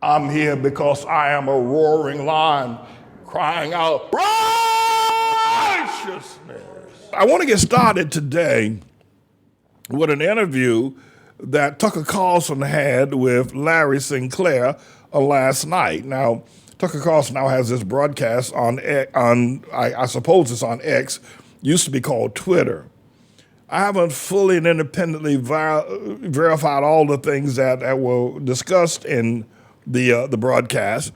I'm here because I am a roaring lion crying out righteousness. I want to get started today with an interview that Tucker Carlson had with Larry Sinclair last night. Now, Tucker Carlson now has this broadcast I suppose it's on X, used to be called Twitter. I haven't fully and independently verified all the things that were discussed in the broadcast,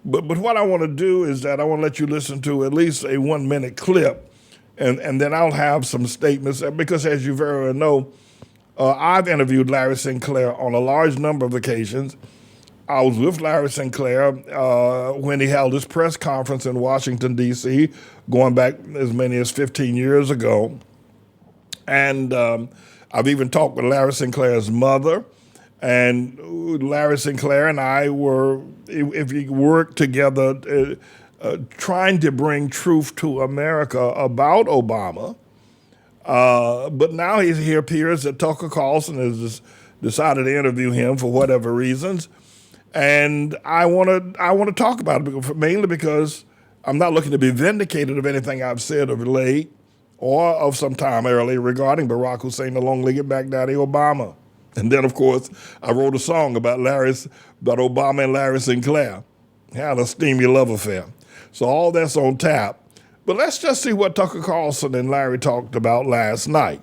but what I want to do is that I want to let you listen to at least a 1 minute clip, and then I'll have some statements because, as you very well know, I've interviewed Larry Sinclair on a large number of occasions. I was with Larry Sinclair when he held his press conference in Washington, D.C., going back as many as 15 years ago. And I've even talked with Larry Sinclair's mother. And Larry Sinclair and I worked together trying to bring truth to America about Obama. But now he appears that Tucker Carlson has decided to interview him for whatever reasons. And I want to talk about it mainly because I'm not looking to be vindicated of anything I've said of late or of some time earlier regarding Barack Hussein, the long-legged Baghdadi Obama. And then, of course, I wrote a song about Obama and Larry Sinclair. Had a steamy love affair. So all that's on tap. But let's just see what Tucker Carlson and Larry talked about last night.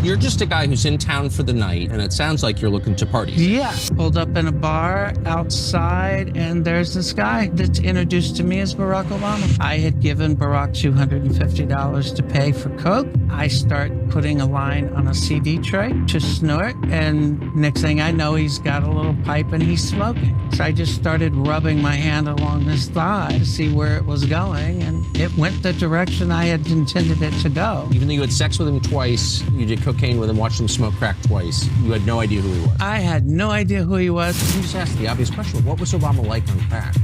You're just a guy who's in town for the night, and it sounds like you're looking to party. Yeah, pulled up in a bar outside, and there's this guy that's introduced to me as Barack Obama. I had given Barack $250 to pay for coke. I start putting a line on a CD tray to snort, and next thing I know, he's got a little pipe and he's smoking. So I just started rubbing my hand along his thigh to see where it was going, and it went the direction I had intended it to go. Even though you had sex with him twice, you did cocaine with him, watched him smoke crack twice, you had no idea who he was. I had no idea who he was. Let me just ask the obvious question. What was Obama like on crack?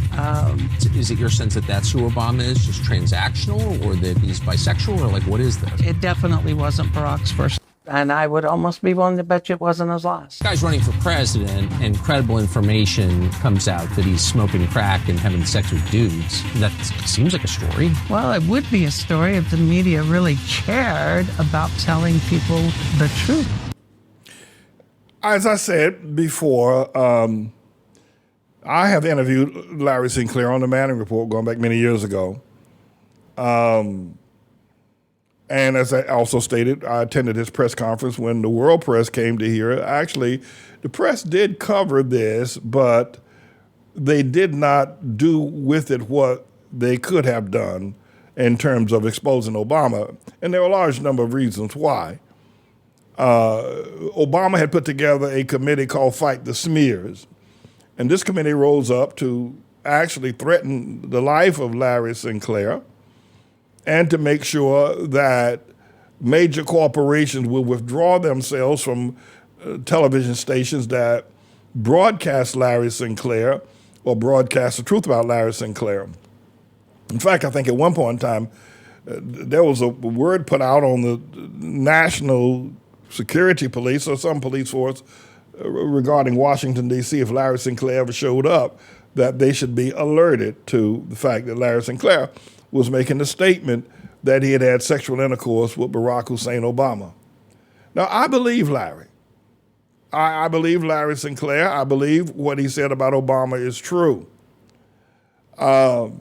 Is it your sense that that's who Obama is, just transactional, or that he's bisexual, or like what is this? It definitely wasn't Barack's first. And I would almost be willing to bet you it wasn't his last. The guy's running for president, and credible information comes out that he's smoking crack and having sex with dudes. That seems like a story. Well, it would be a story if the media really cared about telling people the truth. As I said before, I have interviewed Larry Sinclair on the Manning Report going back many years ago. And as I also stated, I attended his press conference when the world press came to hear it. Actually, the press did cover this, but they did not do with it what they could have done in terms of exposing Obama. And there were a large number of reasons why. Obama had put together a committee called Fight the Smears. And this committee rose up to actually threaten the life of Larry Sinclair and to make sure that major corporations will withdraw themselves from television stations that broadcast Larry Sinclair or broadcast the truth about Larry Sinclair. In fact, I think at one point in time, there was a word put out on the National Security Police or some police force regarding Washington, D.C., if Larry Sinclair ever showed up, that they should be alerted to the fact that Larry Sinclair was making a statement that he had had sexual intercourse with Barack Hussein Obama. Now, I believe Larry. I believe Larry Sinclair. I believe what he said about Obama is true. There are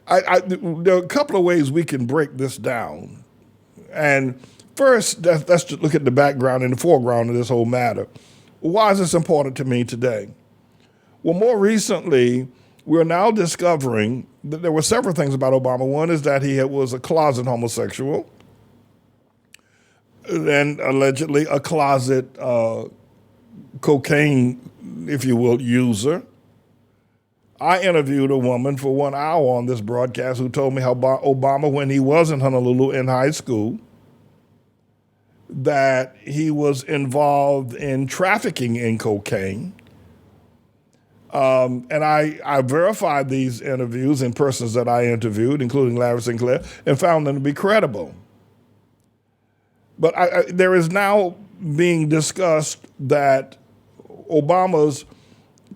a couple of ways we can break this down. And first, let's just look at the background and the foreground of this whole matter. Why is this important to me today? Well, more recently, we're now discovering that there were several things about Obama. One is that he was a closet homosexual and allegedly a closet cocaine, if you will, user. I interviewed a woman for 1 hour on this broadcast who told me how Obama, when he was in Honolulu in high school, that he was involved in trafficking in cocaine. And I verified these interviews in persons that I interviewed, including Larry Sinclair, and found them to be credible. But there is now being discussed that Obama's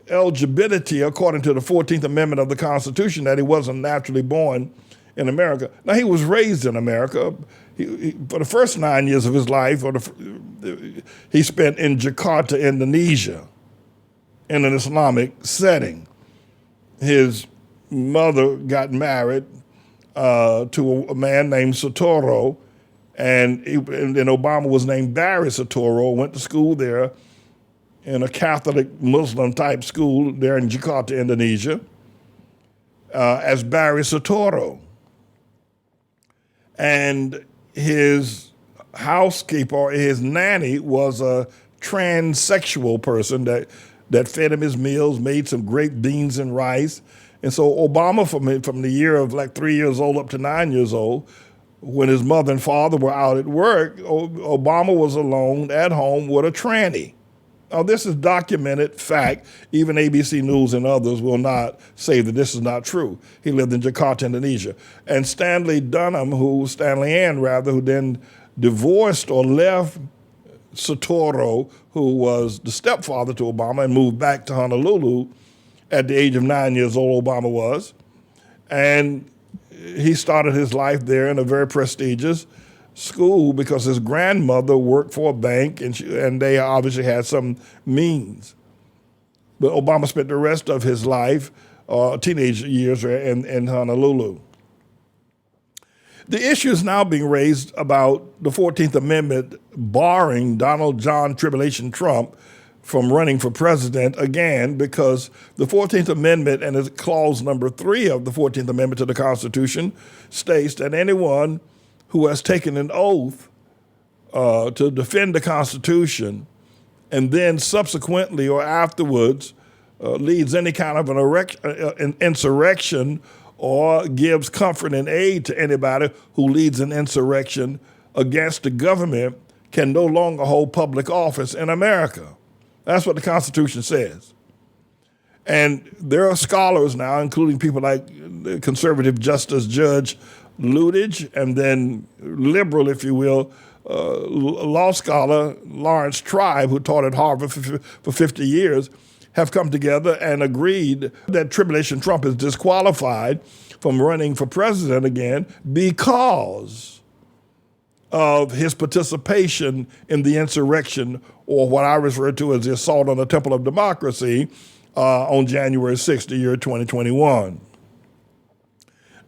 eligibility according to the 14th Amendment of the Constitution that he wasn't naturally born in America. Now, he was raised in America. For the first 9 years of his life, he spent in Jakarta, Indonesia, in an Islamic setting. His mother got married to a man named Sotoro, and then Obama was named Barry Sotoro, went to school there in a Catholic Muslim type school there in Jakarta, Indonesia, as Barry Sotoro. And his housekeeper, his nanny, was a transsexual person that fed him his meals, made some great beans and rice. And so Obama, from the year of like 3 years old up to 9 years old, when his mother and father were out at work, Obama was alone at home with a tranny. Now, this is documented fact. Even ABC News and others will not say that this is not true. He lived in Jakarta, Indonesia. And Stanley Ann, who then divorced or left Sotoro, who was the stepfather to Obama, and moved back to Honolulu at the age of 9 years old, Obama was. And he started his life there in a very prestigious school because his grandmother worked for a bank, and they obviously had some means. But Obama spent the rest of his life, teenage years, in Honolulu. The issue is now being raised about the 14th Amendment barring Donald John Tribulation Trump from running for president again, because the 14th Amendment and its clause number 3 of the 14th Amendment to the Constitution states that anyone who has taken an oath to defend the Constitution and then subsequently or afterwards leads any kind of an insurrection or gives comfort and aid to anybody who leads an insurrection against the government can no longer hold public office in America. That's what the Constitution says. And there are scholars now, including people like the conservative Justice Judge Luttig, and then liberal, if you will, law scholar Lawrence Tribe, who taught at Harvard for 50 years, have come together and agreed that Tribulation Trump is disqualified from running for president again because of his participation in the insurrection, or what I refer to as the assault on the Temple of Democracy, on January 6th, the year 2021.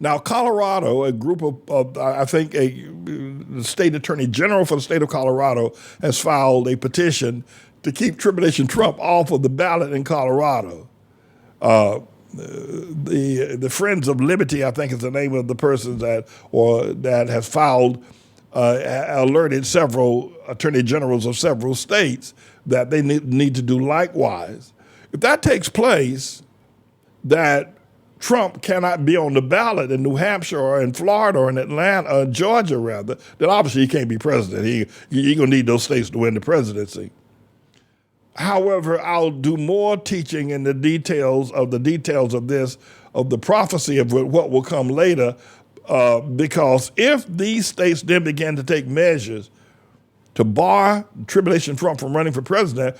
Now, Colorado, a group of I think, the state attorney general for the state of Colorado has filed a petition to keep Tribulation Trump off of the ballot in Colorado. The Friends of Liberty, I think is the name of the person that has filed, alerted several attorney generals of several states that they need to do likewise. If that takes place, that Trump cannot be on the ballot in New Hampshire or in Florida or in Atlanta, or Georgia rather, then obviously he can't be president. He's going to need those states to win the presidency. However, I'll do more teaching in the details of this, of the prophecy of what will come later, because if these states then begin to take measures to bar Tribulation Trump from running for president,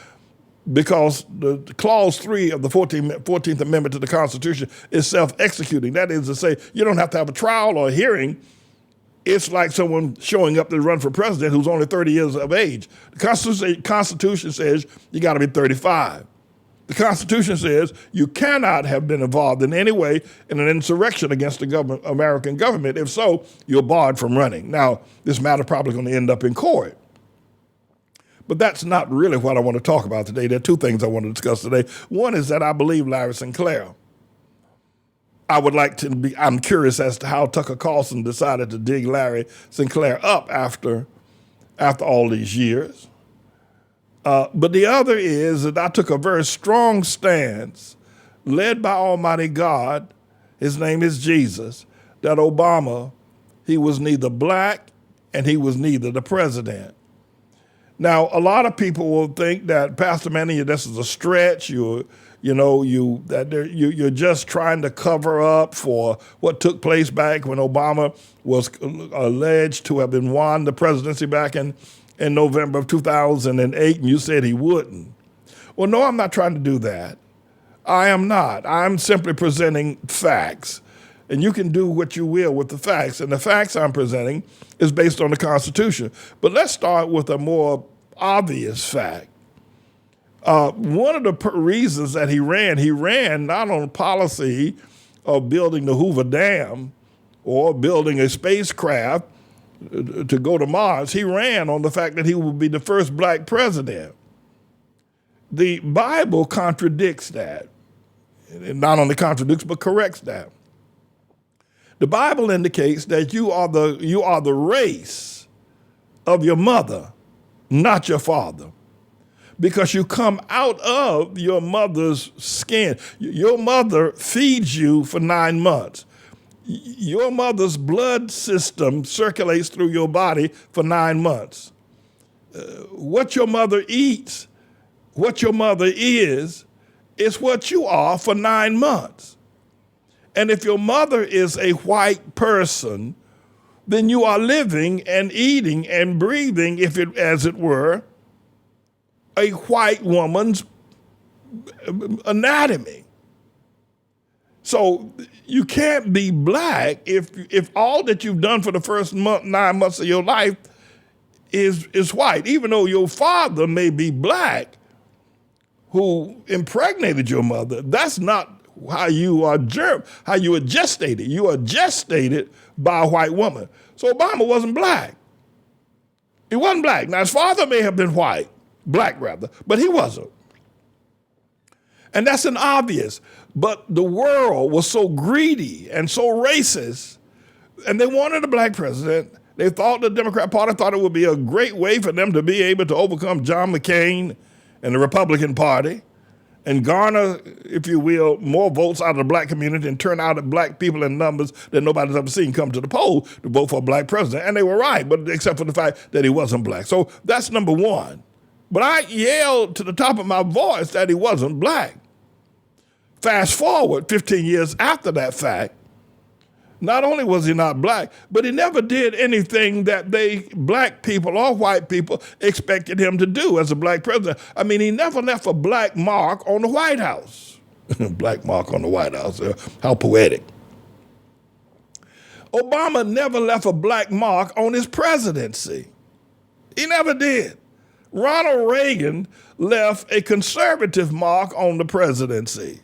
because the clause 3 of the 14th Amendment to the Constitution is self-executing. That is to say, you don't have to have a trial or a hearing. It's like someone showing up to run for president who's only 30 years of age. The Constitution says you got to be 35. The Constitution says you cannot have been involved in any way in an insurrection against the American government. If so, you're barred from running. Now, this matter probably going to end up in court. But that's not really what I want to talk about today. There are two things I want to discuss today. One is that I believe Larry Sinclair. I'm curious as to how Tucker Carlson decided to dig Larry Sinclair up after all these years. But the other is that I took a very strong stance, led by Almighty God, his name is Jesus, that Obama, he was neither black and he was neither the president. Now, a lot of people will think that, Pastor Manny, this is a stretch. You're just trying to cover up for what took place back when Obama was alleged to have been won the presidency back in November of 2008, and you said he wouldn't. Well, no, I'm not trying to do that. I am not. I'm simply presenting facts. And you can do what you will with the facts. And the facts I'm presenting is based on the Constitution. But let's start with a more obvious fact. One of the reasons that he ran not on policy of building the Hoover Dam or building a spacecraft to go to Mars. He ran on the fact that he would be the first black president. The Bible contradicts that. It not only contradicts, but corrects that. The Bible indicates that you are the race of your mother, not your father, because you come out of your mother's skin. Your mother feeds you for 9 months. Your mother's blood system circulates through your body for 9 months. What your mother eats, what your mother is what you are for 9 months. And if your mother is a white person, then you are living and eating and breathing, as it were, a white woman's anatomy. So you can't be black if all that you've done for the first 9 months of your life is white. Even though your father may be black, who impregnated your mother, that's not how you are gestated. You are gestated by a white woman. So Obama wasn't black. He wasn't black. Now his father may have been white, black rather, but he wasn't. And that's an obvious. But the world was so greedy and so racist, and they wanted a black president. They thought the Democrat Party thought it would be a great way for them to be able to overcome John McCain and the Republican Party and garner, if you will, more votes out of the black community and turn out black people in numbers that nobody's ever seen come to the poll to vote for a black president. And they were right, but except for the fact that he wasn't black. So that's number one. But I yelled to the top of my voice that he wasn't black. Fast forward 15 years after that fact, not only was he not black, but he never did anything that black people or white people expected him to do as a black president. I mean, he never left a black mark on the White House. Black mark on the White House, how poetic. Obama never left a black mark on his presidency. He never did. Ronald Reagan left a conservative mark on the presidency.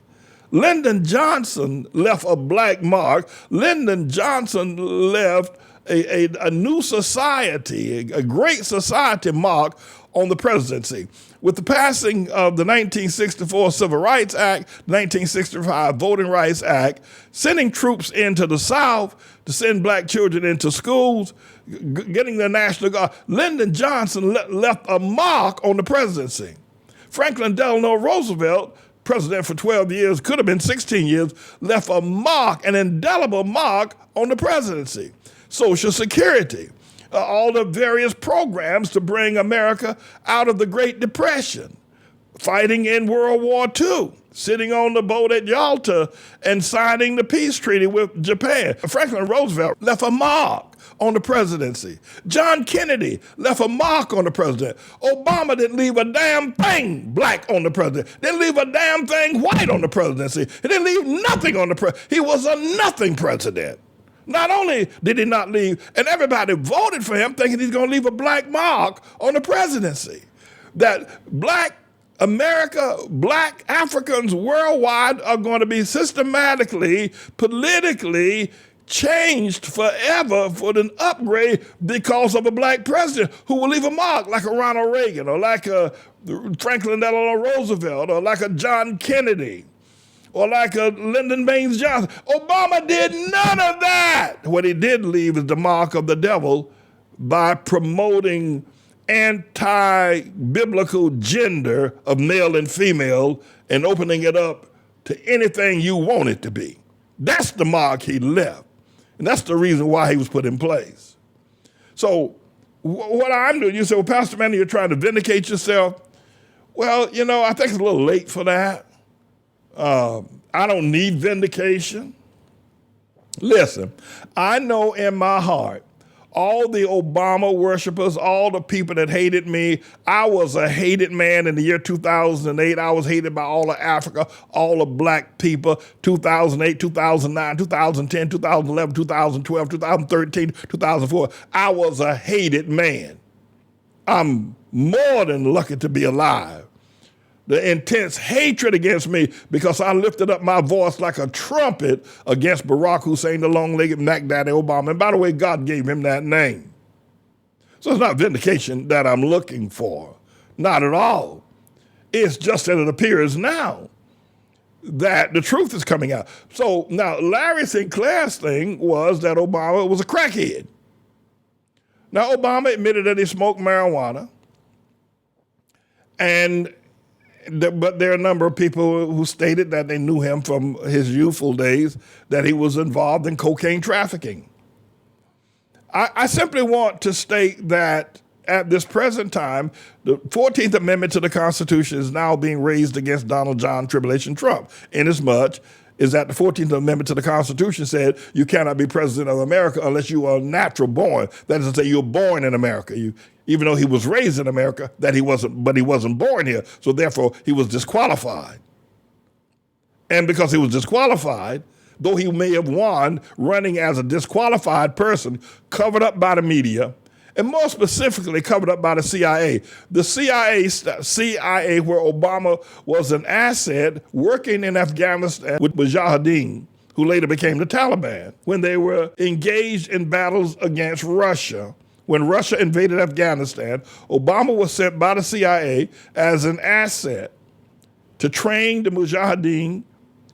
Lyndon Johnson left a black mark. Lyndon Johnson left a new society, a great society mark on the presidency. With the passing of the 1964 Civil Rights Act, 1965 Voting Rights Act, sending troops into the South to send black children into schools, getting the National Guard, Lyndon Johnson left a mark on the presidency. Franklin Delano Roosevelt, president for 12 years, could have been 16 years, left a mark, an indelible mark on the presidency. Social Security, all the various programs to bring America out of the Great Depression, fighting in World War II, sitting on the boat at Yalta and signing the peace treaty with Japan. Franklin Roosevelt left a mark on the presidency. John Kennedy left a mark on the president. Obama didn't leave a damn thing black on the president. Didn't leave a damn thing white on the presidency. He didn't leave nothing on the president. He was a nothing president. Not only did he not leave, and everybody voted for him thinking he's going to leave a black mark on the presidency. That black America, black Africans worldwide are going to be systematically, politically changed forever for an upgrade because of a black president who will leave a mark like a Ronald Reagan or like a Franklin Delano Roosevelt or like a John Kennedy or like a Lyndon Baines Johnson. Obama did none of that. What he did leave is the mark of the devil by promoting anti-biblical gender of male and female and opening it up to anything you want it to be. That's the mark he left. And that's the reason why he was put in place. So what I'm doing, you say, well, Pastor Manny, you're trying to vindicate yourself. Well, I think it's a little late for that. I don't need vindication. Listen, I know in my heart, all the Obama worshipers, all the people that hated me. I was a hated man in the year 2008. I was hated by all of Africa, all of black people, 2008, 2009, 2010, 2011, 2012, 2013, 2004. I was a hated man. I'm more than lucky to be alive. The intense hatred against me because I lifted up my voice like a trumpet against Barack Hussein, the long-legged Mack Daddy Obama. And by the way, God gave him that name. So it's not vindication that I'm looking for. Not at all. It's just that it appears now that the truth is coming out. So now Larry Sinclair's thing was that Obama was a crackhead. Now Obama admitted that he smoked marijuana, but there are a number of people who stated that they knew him from his youthful days, that he was involved in cocaine trafficking. I simply want to state that at this present time, the 14th Amendment to the Constitution is now being raised against Donald John Tribulation Trump, inasmuch is that the 14th Amendment to the Constitution said you cannot be president of America unless you are natural born. That is to say, you're born in America. Even though he was raised in America, but he wasn't born here. So therefore, he was disqualified. And because he was disqualified, though he may have won running as a disqualified person, covered up by the media, and more specifically covered up by the CIA. The CIA, where Obama was an asset working in Afghanistan with Mujahideen, who later became the Taliban, when they were engaged in battles against Russia. When Russia invaded Afghanistan, Obama was sent by the CIA as an asset to train the Mujahideen.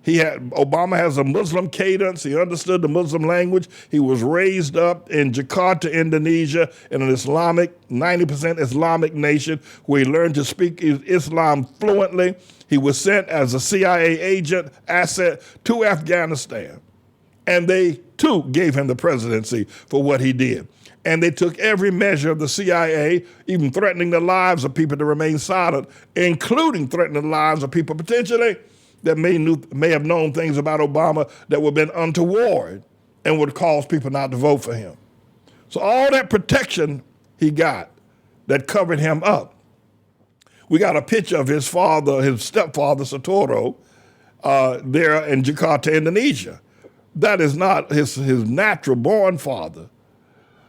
Obama has a Muslim cadence. He understood the Muslim language. He was raised up in Jakarta, Indonesia, in an 90% Islamic nation, where he learned to speak Islam fluently. He was sent as a CIA agent asset to Afghanistan. And they, too, gave him the presidency for what he did. And they took every measure of the CIA, even threatening the lives of people to remain silent, including threatening the lives of people potentially that may have known things about Obama that would have been untoward and would cause people not to vote for him. So all that protection he got that covered him up. We got a picture of his stepfather, Sotoro, there in Jakarta, Indonesia. That is not his natural born father.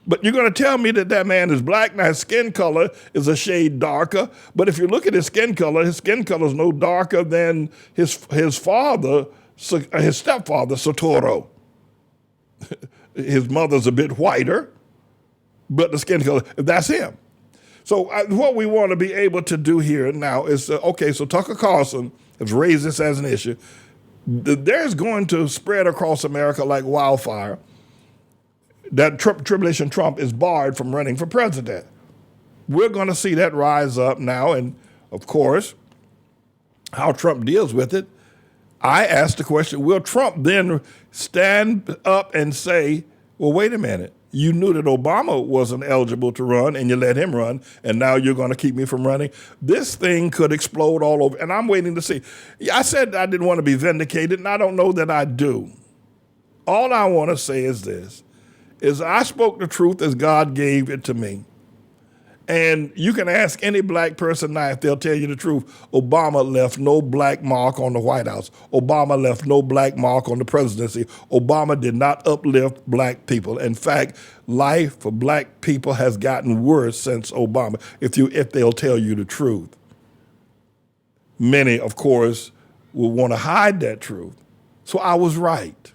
But you're going to tell me that man is black. Now, his skin color is a shade darker. But if you look at his skin color is no darker than his stepfather, Sotoro. His mother's a bit whiter, but the skin color, that's him. So what we want to be able to do here now is, so Tucker Carlson has raised this as an issue. There's going to spread across America like wildfire that Tribulation Trump is barred from running for president. We're going to see that rise up now, and of course, how Trump deals with it. I asked the question, will Trump then stand up and say, well, wait a minute, you knew that Obama wasn't eligible to run and you let him run, and now you're going to keep me from running? This thing could explode all over, and I'm waiting to see. I said I didn't want to be vindicated, and I don't know that I do. All I want to say is this, is I spoke the truth as God gave it to me. And you can ask any black person now if they'll tell you the truth. Obama left no black mark on the White House. Obama left no black mark on the presidency. Obama did not uplift black people. In fact, life for black people has gotten worse since Obama, if they'll tell you the truth. Many, of course, will want to hide that truth. So I was right.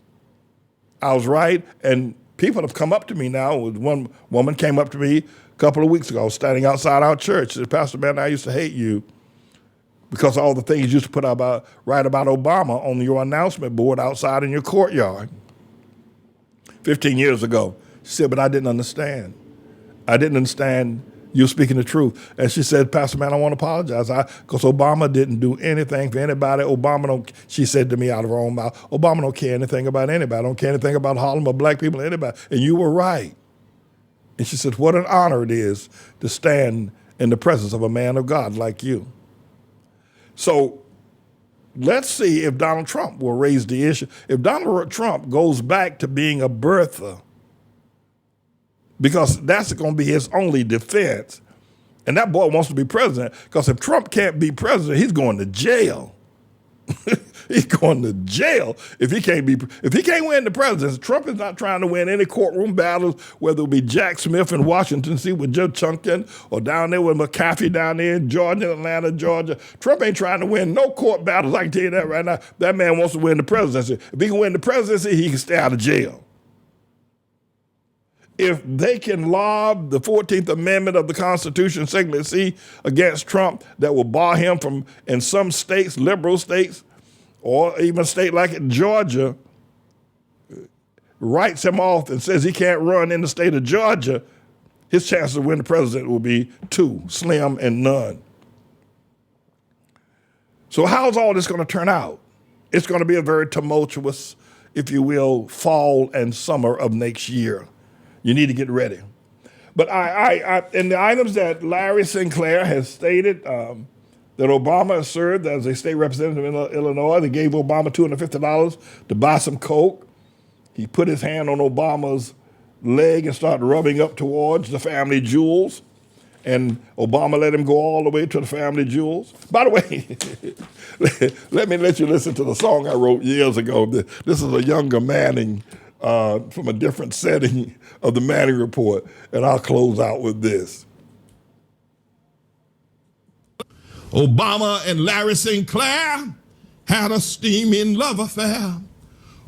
And people have come up to me now. One woman came up to me a couple of weeks ago. I was standing outside our church. She said, Pastor, man, I used to hate you because of all the things you used to write about Obama on your announcement board outside in your courtyard 15 years ago. She said, but I didn't understand. I didn't understand you speaking the truth. And she said, Pastor, man, I want to apologize because Obama didn't do anything for anybody. She said to me out of her own mouth, Obama don't care anything about anybody. Don't care anything about Harlem or black people or anybody. And you were right. And she said, what an honor it is to stand in the presence of a man of God like you. So let's see if Donald Trump will raise the issue. If Donald Trump goes back to being a birther, because that's going to be his only defense. And that boy wants to be president because if Trump can't be president, he's going to jail. He's going to jail if he can't win the presidency. Trump is not trying to win any courtroom battles, whether it be Jack Smith in Washington, D.C. with Joe Chunkin, or down there with McAfee down there in Georgia, Atlanta, Georgia. Trump ain't trying to win no court battles. I can tell you that right now. That man wants to win the presidency. If he can win the presidency, he can stay out of jail. If they can lob the 14th Amendment of the Constitution, Segment C, against Trump, that will bar him from, in some states, liberal states, or even a state like Georgia, writes him off and says he can't run in the state of Georgia, his chances of winning the president will be slim and none. So how's all this going to turn out? It's going to be a very tumultuous, if you will, fall and summer of next year. You need to get ready. But in the items that Larry Sinclair has stated, that Obama has served as a state representative in Illinois. They gave Obama $250 to buy some coke. He put his hand on Obama's leg and started rubbing up towards the family jewels. And Obama let him go all the way to the family jewels. By the way, let me let you listen to the song I wrote years ago. This is a younger Manning from a different setting of the Manning Report. And I'll close out with this. Obama and Larry Sinclair had a steaming love affair.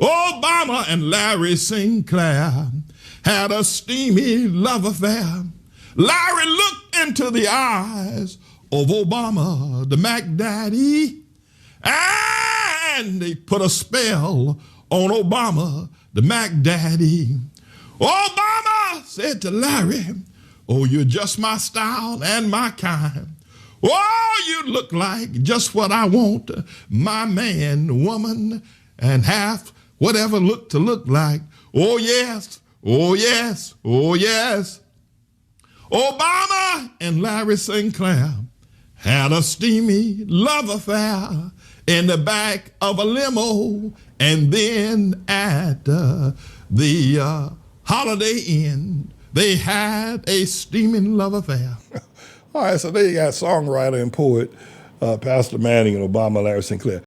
Obama and Larry Sinclair had a steamy love affair. Larry looked into the eyes of Obama, the Mack daddy, and they put a spell on Obama, the Mack daddy. Obama said to Larry, "Oh, you're just my style and my kind. Oh, you look like just what I want, my man, woman, and half whatever look to look like. Oh, yes, oh, yes, oh, yes." Obama and Larry Sinclair had a steamy love affair in the back of a limo, and then at the Holiday Inn, they had a steaming love affair. All right, so there you got songwriter and poet Pastor Manning and Obama, Larry Sinclair.